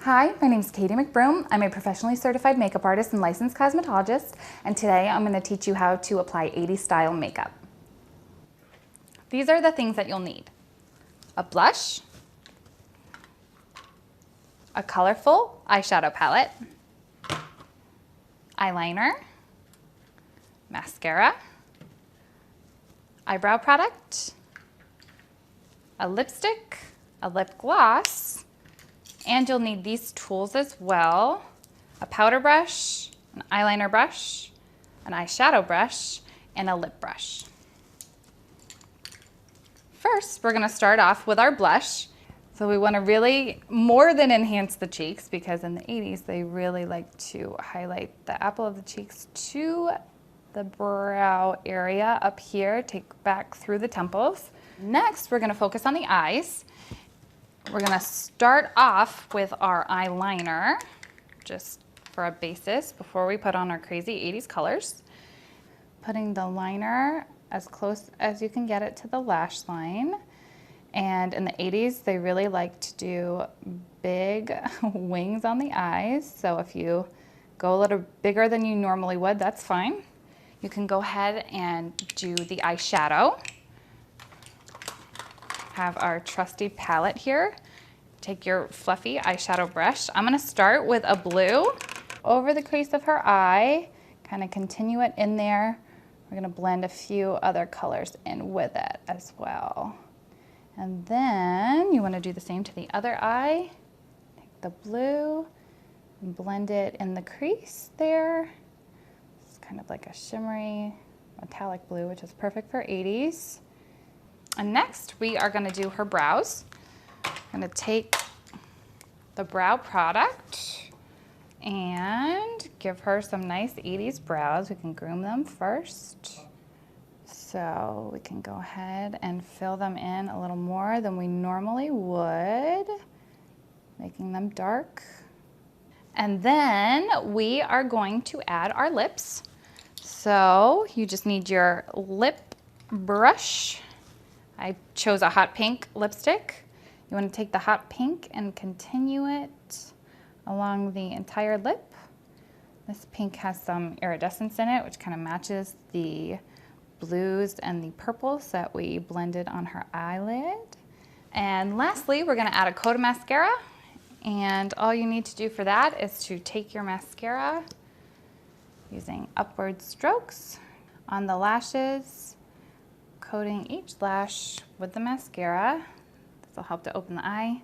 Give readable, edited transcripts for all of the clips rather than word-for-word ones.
Hi, my name is Katie McBroom. I'm a professionally certified makeup artist and licensed cosmetologist, and today I'm going to teach you how to apply 80s style makeup. These are the things that you'll need: a blush, a colorful eyeshadow palette, eyeliner, mascara, eyebrow product, a lipstick, a lip gloss, and you'll need these tools as well: a powder brush, an eyeliner brush, an eyeshadow brush, and a lip brush. First, we're gonna start off with our blush. So we wanna really more than enhance the cheeks, because in the 80s, they really like to highlight the apple of the cheeks to the brow area up here, take back through the temples. Next, we're gonna focus on the eyes. We're gonna start off with our eyeliner, just for a basis, before we put on our crazy 80s colors. Putting the liner as close as you can get it to the lash line. And in the 80s, they really like to do big wings on the eyes. So if you go a little bigger than you normally would, that's fine. You can go ahead and do the eyeshadow. Have our trusty palette here. Take your fluffy eyeshadow brush. I'm gonna start with a blue over the crease of her eye, kind of continue it in there. We're gonna blend a few other colors in with it as well. And then you wanna do the same to the other eye. Take the blue and blend it in the crease there. It's kind of like a shimmery metallic blue, which is perfect for 80s. And next, we are gonna do her brows. I'm gonna take the brow product and give her some nice 80s brows. We can groom them first. So we can go ahead and fill them in a little more than we normally would, making them dark. And then we are going to add our lips. So you just need your lip brush. I chose a hot pink lipstick. You want to take the hot pink and continue it along the entire lip. This pink has some iridescence in it, which kind of matches the blues and the purples that we blended on her eyelid. And lastly, we're going to add a coat of mascara. And all you need to do for that is to take your mascara using upward strokes on the lashes, coating each lash with the mascara. This will help to open the eye.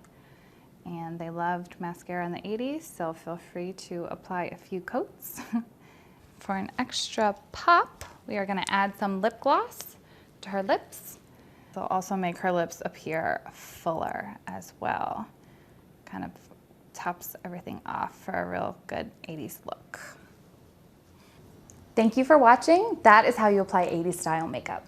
And they loved mascara in the 80s, so feel free to apply a few coats. For an extra pop, we are gonna add some lip gloss to her lips. It'll also make her lips appear fuller as well. Kind of tops everything off for a real good 80s look. Thank you for watching. That is how you apply 80s style makeup.